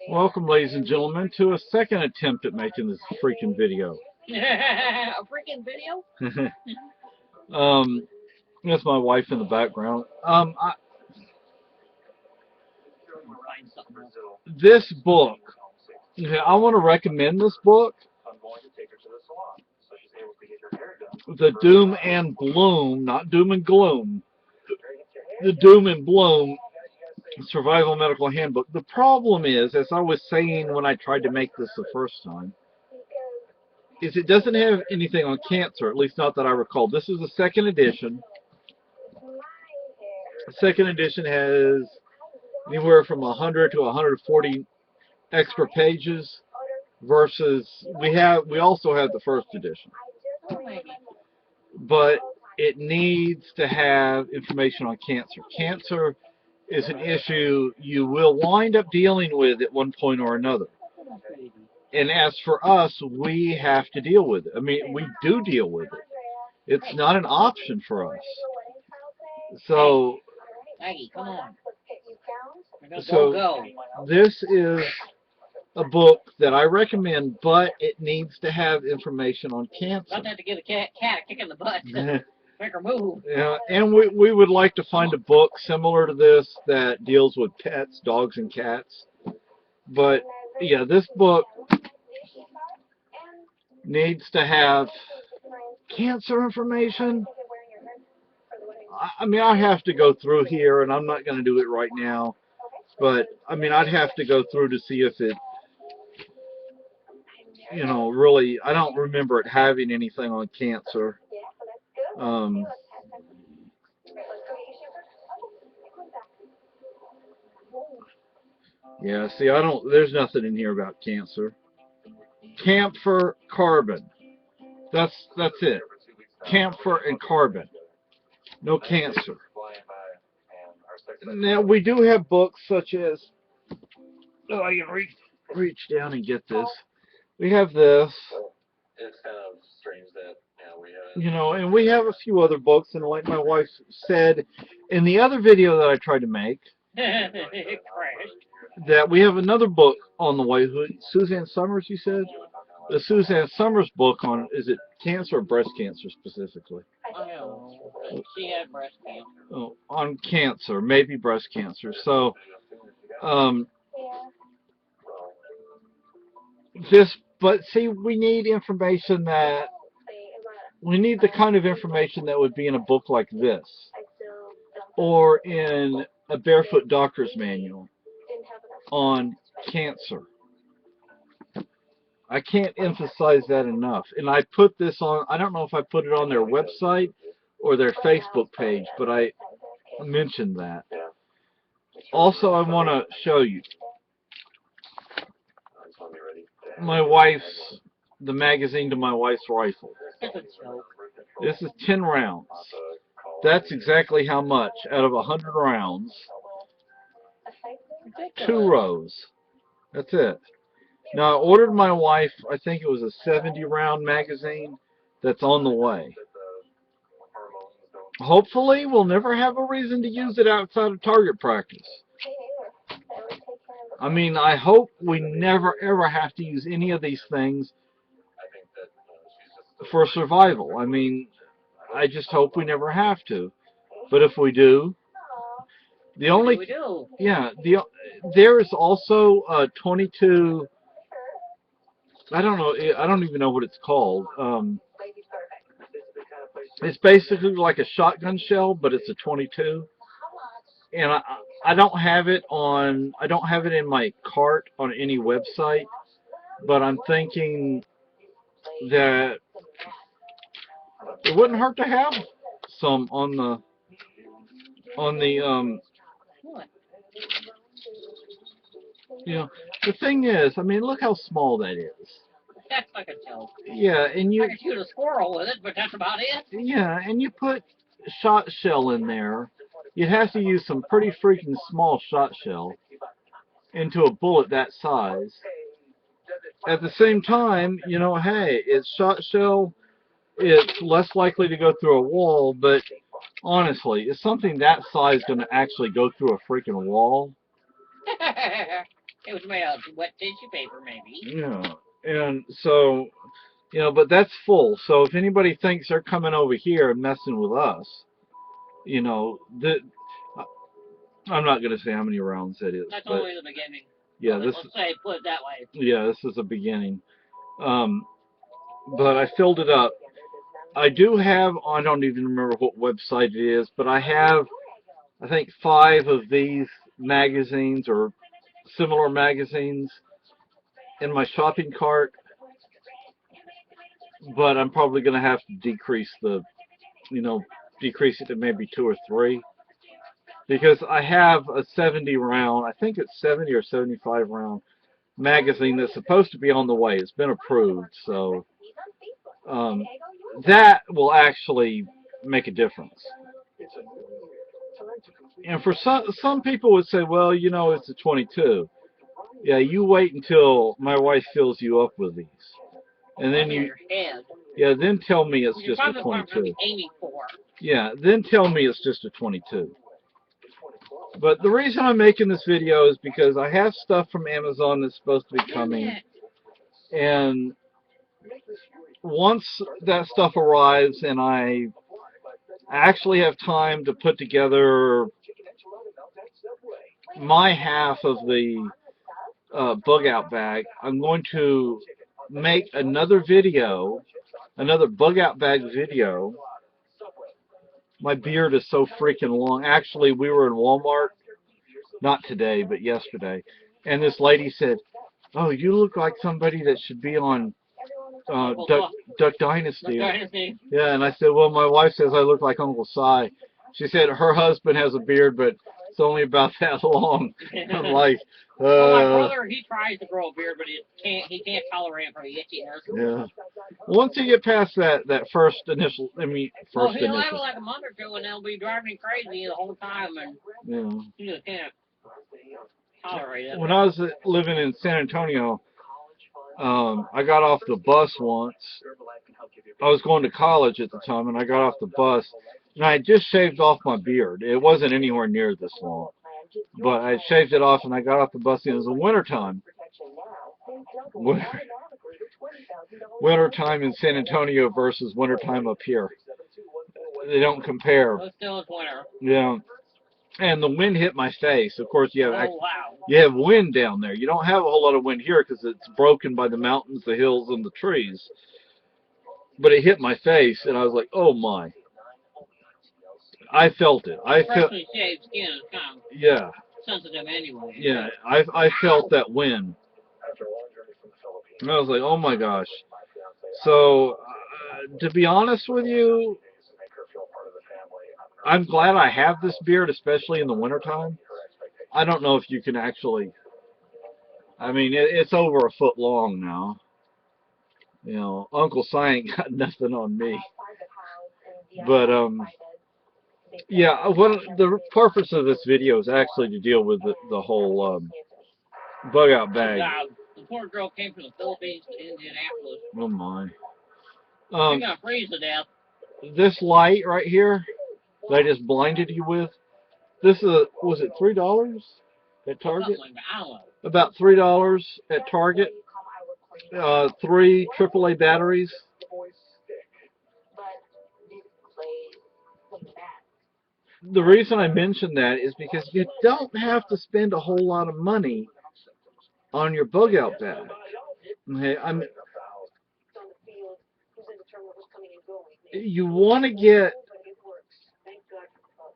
Welcome, ladies and gentlemen, to a second attempt at making this freaking video. A freaking video? um, that's my wife in the background. This book, okay, I want to recommend this book, The Doom and Bloom, not Doom and Gloom, The Doom and Bloom Survival Medical Handbook. The problem is, as I was saying when I tried to make this the first time, is it doesn't have anything on cancer, at least not that I recall. This is the second edition. The second edition has anywhere from 100 to 140 extra pages versus we also have the first edition. But it needs to have information on cancer. Cancer is an issue you will wind up dealing with at one point or another. And as for us, we have to deal with it. I mean, we do deal with it. It's not an option for us. So, Maggie, come on. So this is a book that I recommend, but it needs to have information on cancer. Not to give a cat a kick in the butt. Make her move. Yeah, and we would like to find a book similar to this that deals with pets, dogs and cats. But yeah, this book needs to have cancer information. I mean, I have to go through here, and I'm not going to do it right now. But, I mean, I'd have to go through to see if it, really, I don't remember it having anything on cancer. Yeah, see, there's nothing in here about cancer. Camphor carbon. That's it. Camphor and carbon. No cancer. Now, we do have books such as, I can reach down and get this. We have this. It's kind of strange that, and we have a few other books, and like my wife said in the other video that I tried to make, It crashed. that we have another book on the way. Suzanne Summers, you said? The Suzanne Summers book on, is it cancer or breast cancer specifically? Oh, she had breast cancer. Oh, on cancer, maybe breast cancer. So, but see, we need information we need the kind of information that would be in a book like this, or in a Barefoot Doctor's Manual on cancer. I can't emphasize that enough. And I put this on, I don't know if I put it on their website or their Facebook page, but I mentioned that. Also, I want to show you the magazine to my wife's rifle. This is 10 rounds. That's exactly how much out of 100 rounds. 2 rows. That's it. Now, I ordered my wife, I think it was a 70-round magazine that's on the way. Hopefully, we'll never have a reason to use it outside of target practice. I mean, I hope we never, ever have to use any of these things for survival. I mean, I just hope we never have to. But if we do, there is also a 22... I don't know. I don't even know what it's called. It's basically like a shotgun shell, but it's a 22. And I don't have it on. I don't have it in my cart on any website. But I'm thinking that it wouldn't hurt to have some on the the thing is, I mean, look how small that is. That's like a joke. Yeah, and I could shoot a squirrel with it, but that's about it. Yeah, and you put shot shell in there. You'd have to use some pretty freaking small shot shell into a bullet that size. At the same time, hey, it's shot shell. It's less likely to go through a wall, but honestly, is something that size going to actually go through a freaking wall? It was made out of wet tissue paper, maybe. Yeah, and so, but that's full. So if anybody thinks they're coming over here and messing with us, that I'm not going to say how many rounds that is, That's but only the beginning. yeah, Let's say, put it that way. yeah, this is a beginning. But I filled it up. I do have, I don't even remember what website it is, but I have, I think, 5 of these magazines or similar magazines in my shopping cart, but I'm probably going to have to decrease decrease it to maybe 2 or 3, because I have a 70 round, I think it's 70 or 75 round magazine that's supposed to be on the way. It's been approved, so that will actually make a difference. And for some people would say, well, it's a 22. Yeah, you wait until my wife fills you up with these, and then then tell me it's just a 22. Yeah, then tell me it's just a 22. But the reason I'm making this video is because I have stuff from Amazon that's supposed to be coming, and once that stuff arrives and I actually have time to put together my half of the bug out bag, I'm going to make another video, another bug out bag video. My beard is so freaking long. Actually, we were in Walmart, not today, but yesterday, and this lady said, "Oh, you look like somebody that should be on Duck Dynasty." Yeah, and I said, "Well, my wife says I look like Uncle Si." She said her husband has a beard, but it's only about that long. I'm like, well, my brother, he tries to grow a beard, but he can't tolerate it for the itchiness. Yeah. Once you get past that first initial, Well, he'll have it like a month or two, and they'll be driving me crazy the whole time, and he just can't tolerate it. When I was living in San Antonio, I got off the bus once. I was going to college at the time, and I got off the bus, and I had just shaved off my beard. It wasn't anywhere near this long, but I shaved it off, and I got off the bus, and it was the wintertime. Wintertime in San Antonio versus wintertime up here. They don't compare. Well, still it's winter. Yeah. And the wind hit my face. Of course, you have wind down there. You don't have a whole lot of wind here because it's broken by the mountains, the hills, and the trees. But it hit my face, and I was like, "Oh my!" I felt it. Freshly shaved skin is kind of sensitive anyway. Yeah, I felt that wind. And I was like, "Oh my gosh!" So, to be honest with you, I'm glad I have this beard, especially in the wintertime. I don't know if you can actually... I mean, it's over a foot long now. Uncle Si ain't got nothing on me. But, yeah, the purpose of this video is actually to deal with the whole bug out bag. The poor girl came from the Philippines to Indianapolis. Oh my. She's gonna freeze to death. This light right here that I just blinded you with, this is, was it $3 at Target? Like that. I don't know. About $3 at Target. 3 AAA batteries. The reason I mention that is because you don't have to spend a whole lot of money on your bug out bag. Okay, you want to get,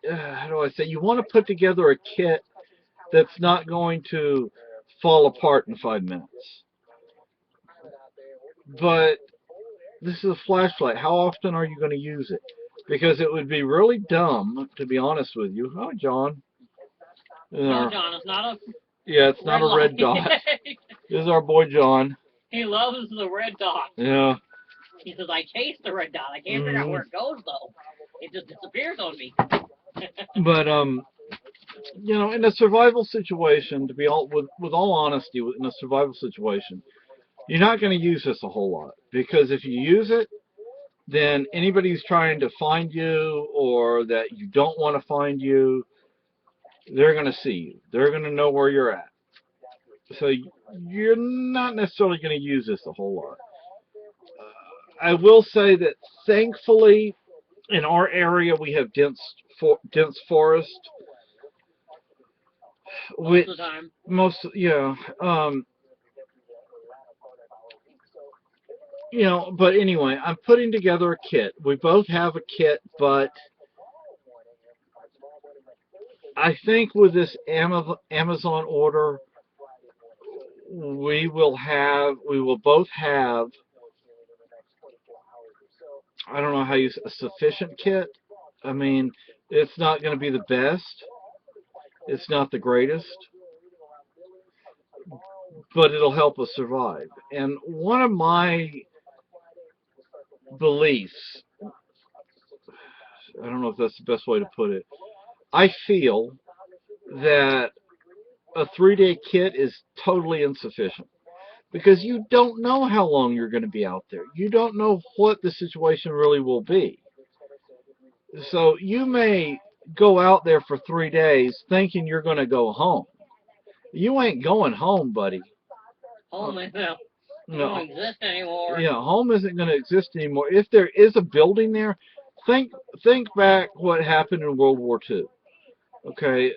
how do I say, you want to put together a kit that's not going to fall apart in 5 minutes. But this is a flashlight. How often are you going to use it? Because it would be really dumb, to be honest with you. Hi, John. No, John, it's not a... Yeah, it's not a red dot. This is our boy John. He loves the red dot. Yeah. He says, I chase the red dot. I can't figure out where it goes, though. It just disappears on me. But, in a survival situation, to be with all honesty, in a survival situation, you're not going to use this a whole lot. Because if you use it, then anybody who's trying to find you or that you don't want to find you, they're going to see you. They're going to know where you're at. So you're not necessarily going to use this a whole lot. I will say that thankfully in our area we have dense forest. Most of the time. Yeah. But anyway, I'm putting together a kit. We both have a kit, but I think with this Amazon order, we will both have, I don't know how you say, a sufficient kit. I mean, it's not going to be the best. It's not the greatest, but it'll help us survive. And one of my beliefs, I don't know if that's the best way to put it, I feel that a 3-day kit is totally insufficient because you don't know how long you're going to be out there. You don't know what the situation really will be. So you may go out there for 3 days thinking you're going to go home. You ain't going home, buddy. Home don't exist anymore. Yeah, home isn't going to exist anymore. If there is a building there, think back what happened in World War II. Okay,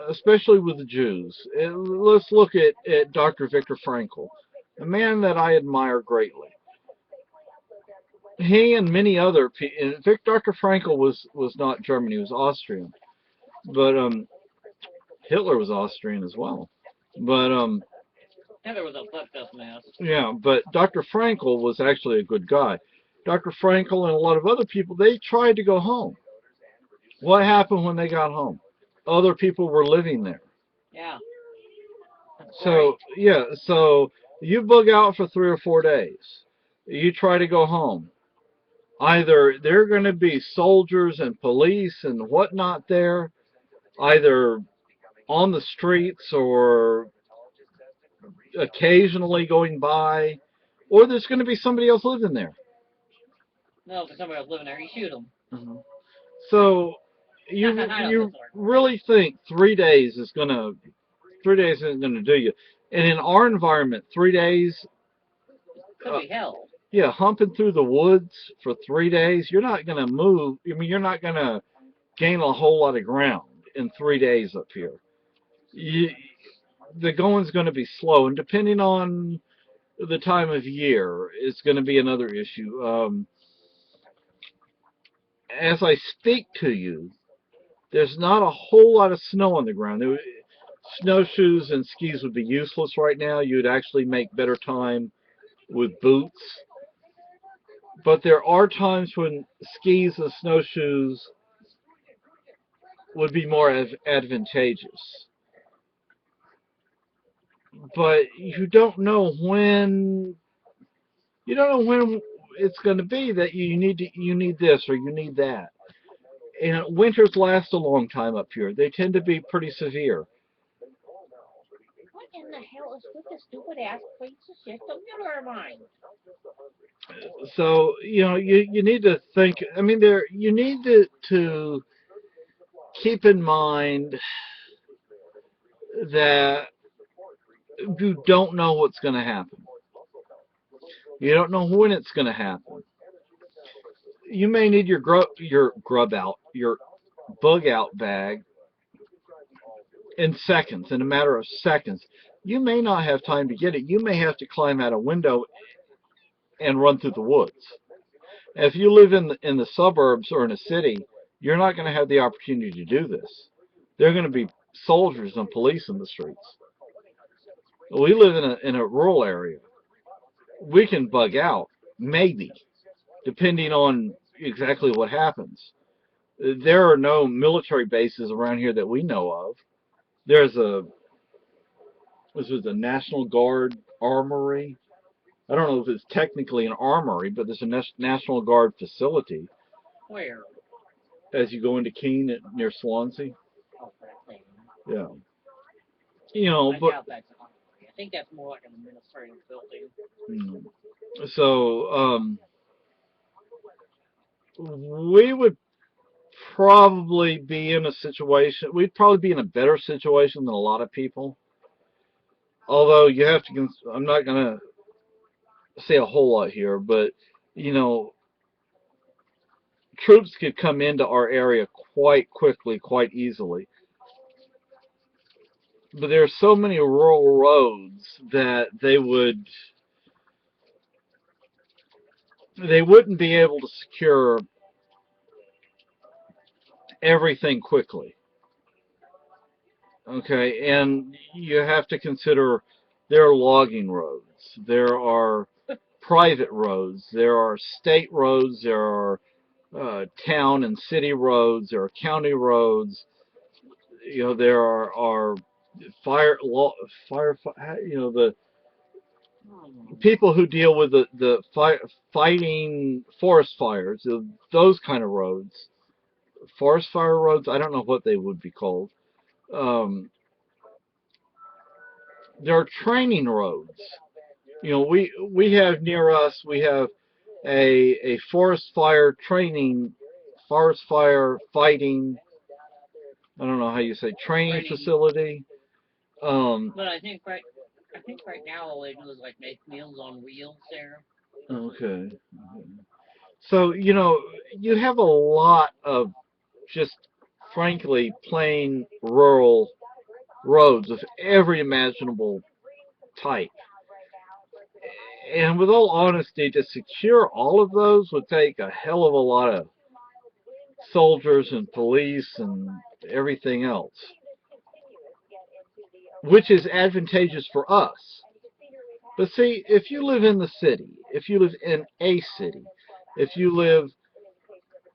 especially with the Jews. Let's look at Dr. Viktor Frankl, a man that I admire greatly. He and many other people, Dr. Frankl was not German, he was Austrian. But Hitler was Austrian as well. But Hitler was a fucked up mess. yeah, but Dr. Frankl was actually a good guy. Dr. Frankl and a lot of other people, they tried to go home. What happened when they got home? Other people were living there. Yeah. So, yeah, so you bug out for 3 or 4 days. You try to go home. Either there are going to be soldiers and police and whatnot there, either on the streets or occasionally going by, or there's going to be somebody else living there. No, if somebody else living there, you shoot them. So you really think 3 days isn't going to do you? And in our environment, 3 days could be hell. Yeah, humping through the woods for 3 days, you're not going to move. I mean, you're not going to gain a whole lot of ground in 3 days up here. The going's going to be slow, and depending on the time of year, it's going to be another issue. As I speak to you, there's not a whole lot of snow on the ground. Snowshoes and skis would be useless right now. You'd actually make better time with boots. But there are times when skis and snowshoes would be more advantageous. But you don't know when it's going to be that you need this or you need that. And winters last a long time up here. They tend to be pretty severe. What in the hell is with this stupid ass piece of shit computer of mine? So, you need to think, I mean, you need to keep in mind that you don't know what's going to happen. You don't know when it's going to happen. You may need your bug out bag in a matter of seconds. You may not have time to get it. You may have to climb out a window and run through the woods. If you live in the suburbs or in a city, you're not going to have the opportunity to do this. There are going to be soldiers and police in the streets. We live in a rural area. We can bug out, maybe, depending on exactly what happens. There are no military bases around here that we know of. This is a National Guard armory. I don't know if it's technically an armory, but there's a National Guard facility. Where? As you go into Keene near Swansea. Oh, that thing. Yeah. I think that's more like an administrative building. So, we would probably be in a situation, we'd probably be in a better situation than a lot of people. although you have to, I'm not going to say a whole lot here, but, you know, troops could come into our area quite quickly, quite easily. But there are so many rural roads that they wouldn't be able to secure everything quickly. Okay, and you have to consider there are logging roads, there are private roads, there are state roads, there are town and city roads, there are county roads. You know, there are fire, you know, the people who deal with the fighting forest fires, those kind of roads, forest fire roads. I don't know what they would be called. Um, there are training roads. You know, we have near us, we have a forest fire training, forest fire fighting, I don't know how you say, training facility. But I think right now all they do is like make Meals on Wheels there. Okay. So, you know, you have a lot of just frankly plain rural roads of every imaginable type. And with all honesty, to secure all of those would take a hell of a lot of soldiers and police and everything else, which is advantageous for us. But see, if you live in the city, if you live in a city, if you live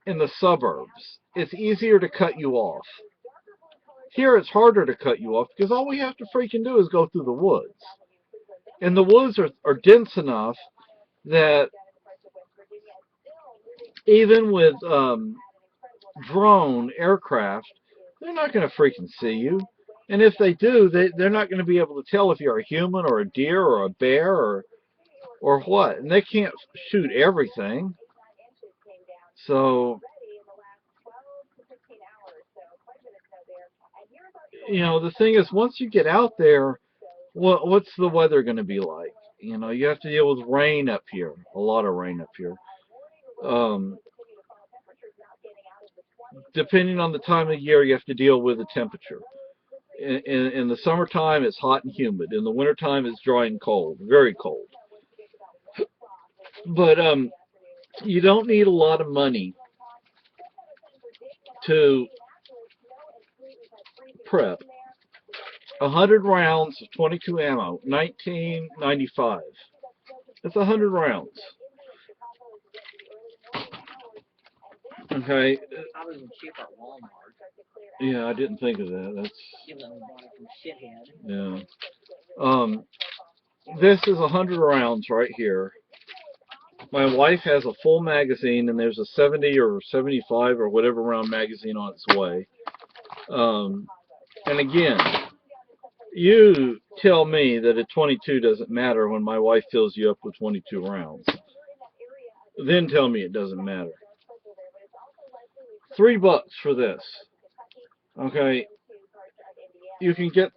in the suburbs, it's easier to cut you off. Here it's harder to cut you off because all we have to freaking do is go through the woods. And the woods are dense enough that even with drone aircraft, they're not going to freaking see you. And if they do, they're not going to be able to tell if you're a human or a deer or a bear or what. And they can't shoot everything. So, you know, the thing is, once you get out there, what's the weather going to be like? You know, you have to deal with rain up here, a lot of rain up here. Depending on the time of year, you have to deal with the temperature. In the summertime, it's hot and humid. In the wintertime, it's dry and cold, very cold. But you don't need a lot of money to prep. 100 rounds of 22 ammo, 1995. That's 100 rounds. Okay. Probably cheaper at Walmart. Yeah, I didn't think of that. That's. Even though we bought it from Shithead. Yeah. This is 100 rounds right here. My wife has a full magazine, and there's a 70 or 75 or whatever round magazine on its way. And again, you tell me that a 22 doesn't matter when my wife fills you up with 22 rounds. Then tell me it doesn't matter. $3 for this. Okay. You can get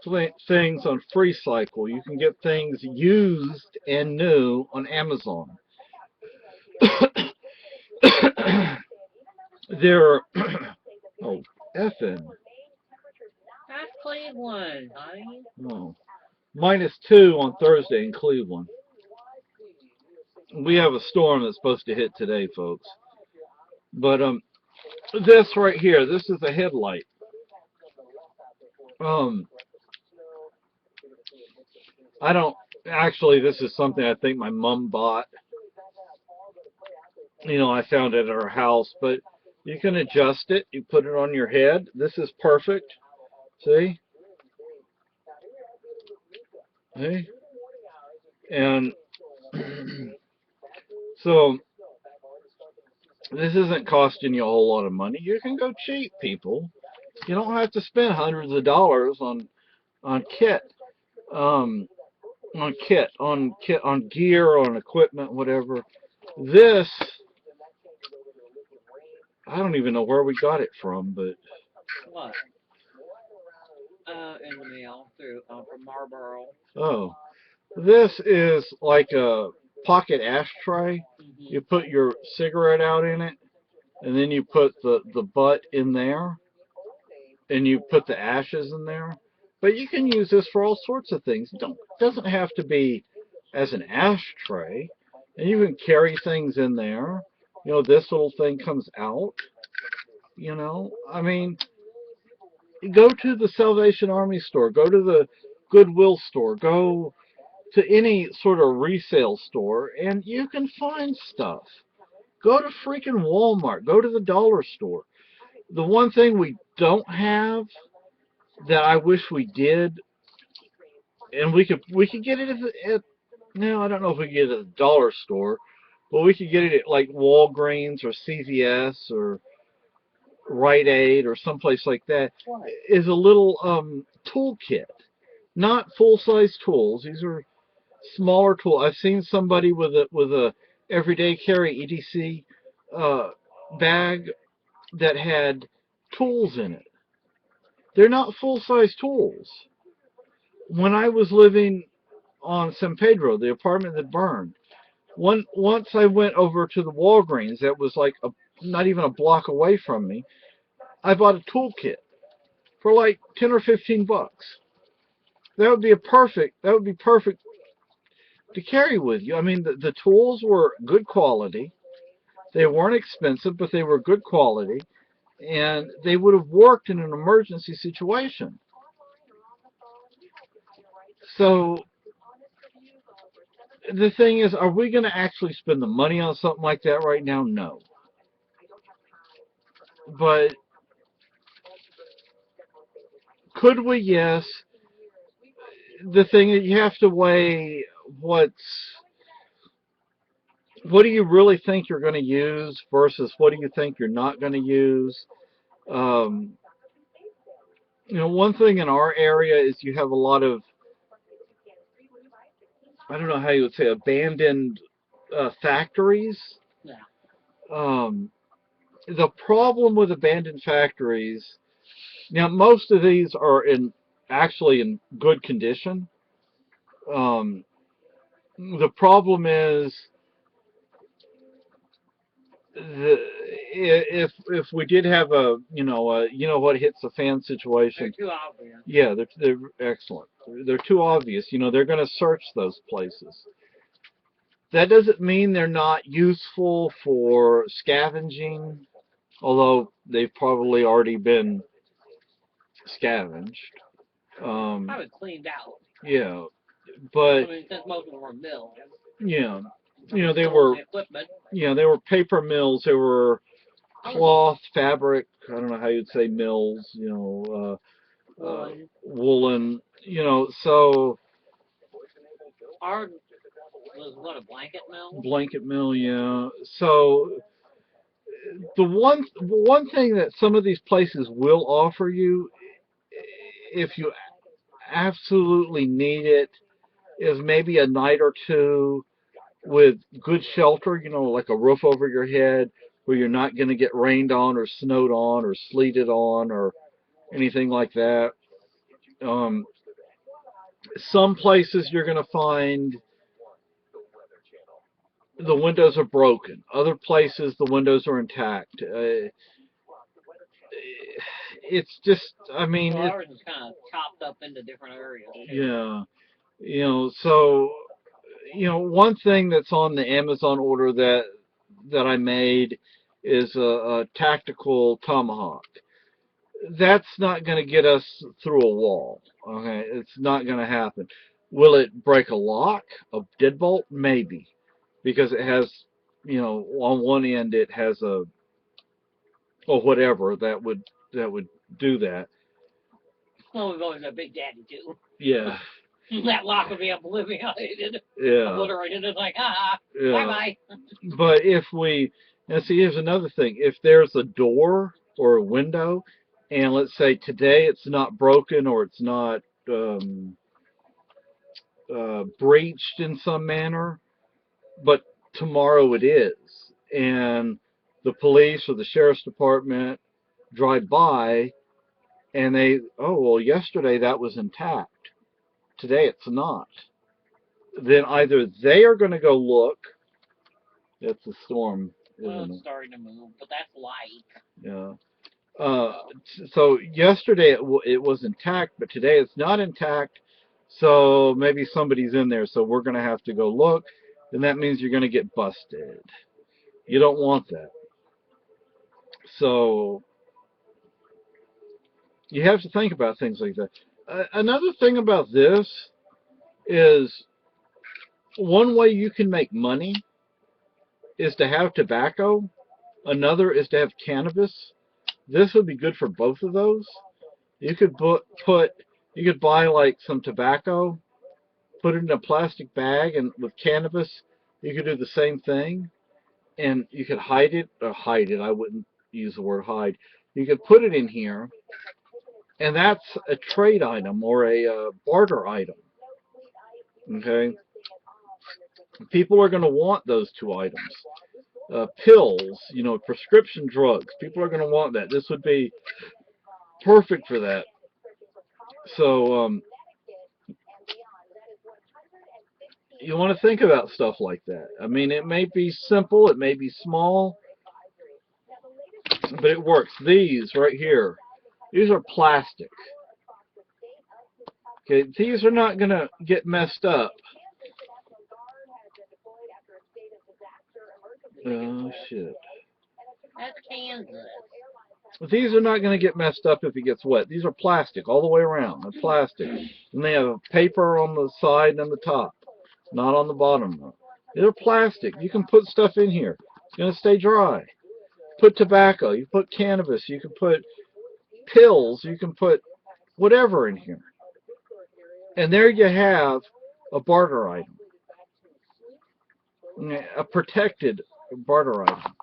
things on FreeCycle. You can get things used and new on Amazon. There. Oh, effing. That's Cleveland, honey. Oh. -2 on Thursday in Cleveland. We have a storm that's supposed to hit today, folks. But this right here, this is a headlight. I don't actually. This is something I think my mom bought. You know, I found it at her house, but you can adjust it. You put it on your head. This is perfect. See? See? And so this isn't costing you a whole lot of money. You can go cheap, people. You don't have to spend hundreds of dollars on kit, on gear, on equipment, whatever. This, I don't even know where we got it from, but what? In the mail through from Marlboro. Oh, this is like a pocket ashtray. You put your cigarette out in it, and then you put the butt in there, and you put the ashes in there. But you can use this for all sorts of things. Doesn't have to be as an ashtray, and you can carry things in there. You know, this little thing comes out. You know, I mean, go to the Salvation Army store, go to the Goodwill store, go to any sort of resale store, and you can find stuff. Go to freaking Walmart, go to the dollar store. The one thing we don't have that I wish we did, and we could get it at no, I don't know if we could get it at the dollar store, but we could get it at like Walgreens or CVS or Rite Aid or someplace like that, is a little toolkit. Not full-size tools. These are smaller tools. I've seen somebody with a everyday carry EDC bag that had tools in it. They're not full-size tools. When I was living on San Pedro, the apartment that burned, once I went over to the Walgreens that was like not even a block away from me, I bought a toolkit for like 10 or 15 bucks. That would be perfect to carry with you. I mean, the tools were good quality. They weren't expensive, but they were good quality, and they would have worked in an emergency situation. So the thing is, are we going to actually spend the money on something like that right now? No. But could we? Yes. The thing is, you have to weigh what do you really think you're going to use versus what do you think you're not going to use. Um, you know, one thing in our area is you have a lot of, I don't know how you would say, abandoned factories. Yeah. The problem with abandoned factories, now most of these are actually in good condition. The problem is if we did have a what hits the fan situation. They're too obvious. Yeah, they're excellent. They're too obvious. You know, they're going to search those places. That doesn't mean they're not useful for scavenging, although they've probably already been scavenged. Probably cleaned out. Yeah, but I mean, since most of them were mills. Yeah, they were. Equipment. Yeah, they were paper mills. They were cloth, fabric. I don't know how you'd say mills. Woolen. So. Ours was what, a blanket mill? Blanket mill, yeah. So the one thing that some of these places will offer you, if you absolutely need it, is maybe a night or two with good shelter, like a roof over your head where you're not going to get rained on or snowed on or sleeted on or anything like that. Some places you're going to find the windows are broken. Other places the windows are intact. It's just, I mean, ours is kind of chopped up into different areas. Yeah, so one thing that's on the Amazon order that I made is a tactical tomahawk. That's not going to get us through a wall. Okay, it's not going to happen. Will it break a lock, a deadbolt? Maybe, because it has, on one end it has or whatever that would do that. Well, we've always got Big Daddy too. Yeah. That lock would be obliterated. Yeah. Obliterated. It's like, bye bye. But here's another thing. If there's a door or a window, and let's say today it's not broken or it's not breached in some manner, but tomorrow it is, and the police or the sheriff's department drive by, and they, oh, well, yesterday that was intact. Today it's not. Then either they are going to go look. That's the storm, Well, isn't it's it? starting to move, but that's light. Yeah. So yesterday it was intact, but today it's not intact. So maybe somebody's in there. So we're going to have to go look. Then that means you're going to get busted. You don't want that. So you have to think about things like that. Another thing about this is one way you can make money is to have tobacco. Another is to have cannabis. This would be good for both of those. You could you could buy like some tobacco, put it in a plastic bag, and with cannabis, you could do the same thing, and you could hide it, or hide it. I wouldn't use the word hide. You could put it in here, and that's a trade item or a barter item. Okay, people are going to want those two items. Pills, prescription drugs. People are going to want that. This would be perfect for that. So you want to think about stuff like that. I mean, it may be simple, it may be small, but it works. These right here, these are plastic. Okay, these are not going to get messed up. Oh, shit. That's Kansas. These are not going to get messed up if it gets wet. These are plastic all the way around. They're plastic. And they have paper on the side and the top, not on the bottom. They're plastic. You can put stuff in here. It's going to stay dry. Put tobacco. You put cannabis. You can put pills. You can put whatever in here. And there you have a barter item. A protected barter item.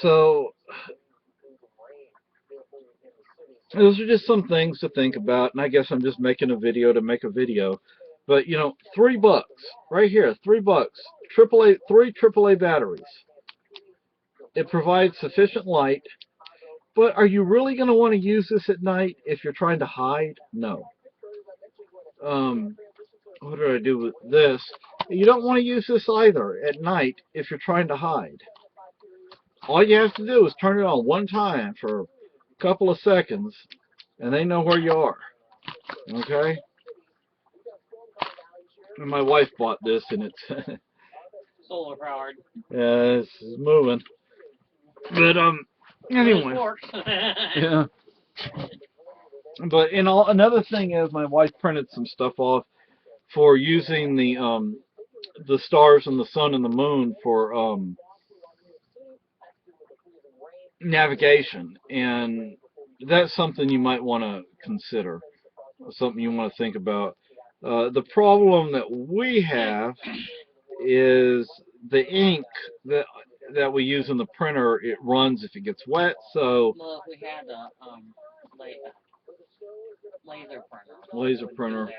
So those are just some things to think about, and I guess I'm just making a video to make a video. But $3 right here, $3, three AAA batteries. It provides sufficient light, but are you really going to want to use this at night if you're trying to hide? No. What do I do with this? You don't want to use this either at night if you're trying to hide. All you have to do is turn it on one time for a couple of seconds, and they know where you are. Okay? And my wife bought this, and it's solar powered. Yeah, it's moving. But anyway. Yeah. But another thing is my wife printed some stuff off for using the stars and the sun and the moon for navigation, and that's something you might want to consider, something you want to think about. The problem that we have is the ink that we use in the printer. It runs if it gets wet. So well, we had a laser printer.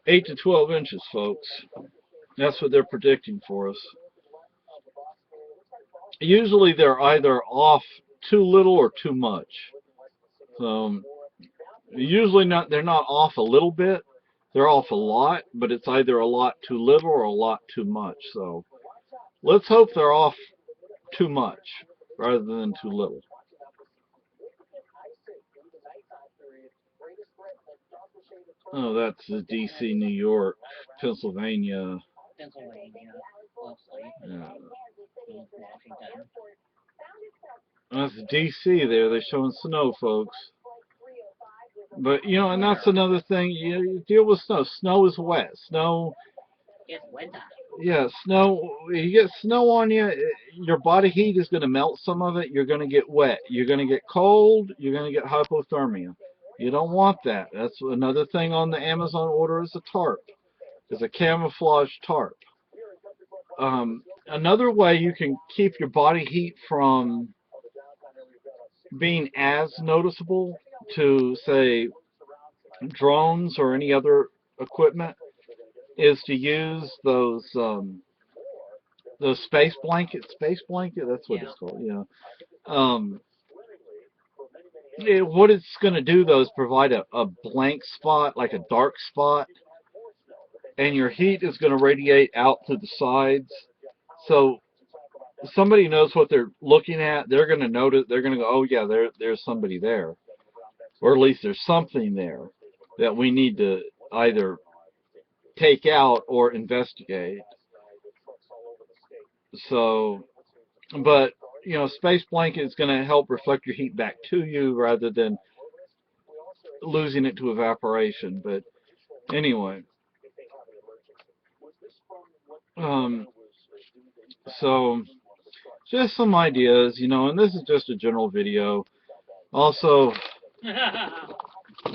8 to 12 inches, folks. That's what they're predicting for us. Usually they're either off too little or too much. So usually they're not off a little bit. They're off a lot, but it's either a lot too little or a lot too much. So let's hope they're off too much rather than too little. Oh, that's the D.C., New York, Pennsylvania. Mostly. Yeah. Washington. That's D.C. there. They're showing snow, folks. But, and that's another thing. You deal with snow. Snow is wet. Snow. It's winter. Yeah, snow. You get snow on you, your body heat is going to melt some of it. You're going to get wet. You're going to get cold. You're going to get hypothermia. You don't want that. That's another thing on the Amazon order is a tarp. It's a camouflage tarp. Another way you can keep your body heat from being as noticeable to, say, drones or any other equipment is to use those space blanket. Space blanket, that's what it's called. Yeah. what it's going to do, though, is provide a blank spot, like a dark spot, and your heat is going to radiate out to the sides. So somebody knows what they're looking at. They're going to notice. They're going to go, oh, yeah, there's somebody there. Or at least there's something there that we need to either take out or investigate. So, but, you know, space blanket is going to help reflect your heat back to you rather than losing it to evaporation. But anyway, so just some ideas, you know, and this is just a general video. Also,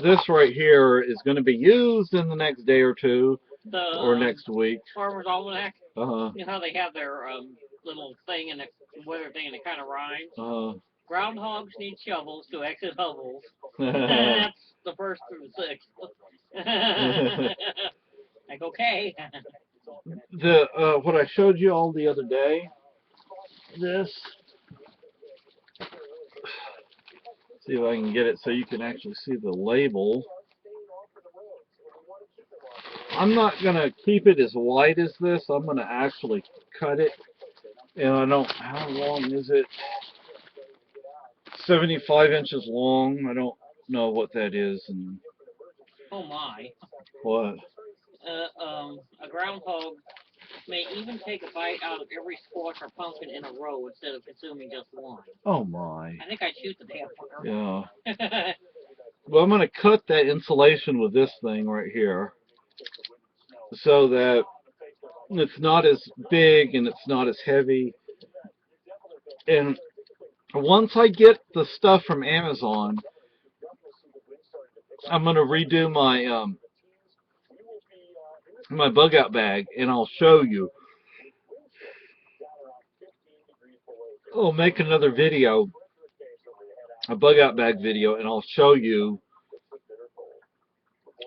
this right here is going to be used in the next day or two, or next week. Farmer's Almanac. Uh-huh. You know how they have their little thing and the weather thing and it kind of rhymes? Groundhogs need shovels to exit hovels. That's the first through the sixth. Like, okay. What I showed you all the other day, this, see if I can get it so you can actually see the label. I'm not going to keep it as wide as this. I'm going to actually cut it. And I don't, how long is it? 75 inches long. I don't know what that is. And oh my. What? A groundhog may even take a bite out of every squash or pumpkin in a row instead of consuming just one. Oh my. I think I'd shoot the damn fucker. Yeah. Well, I'm going to cut that insulation with this thing right here so that it's not as big and it's not as heavy. And once I get the stuff from Amazon, I'm going to redo my my bug out bag, and I'll show you. I'll make another video, a bug out bag video, and I'll show you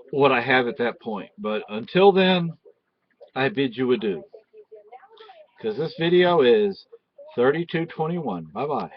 what I have at that point. But until then, I bid you adieu, because this video is 32:21. Bye bye.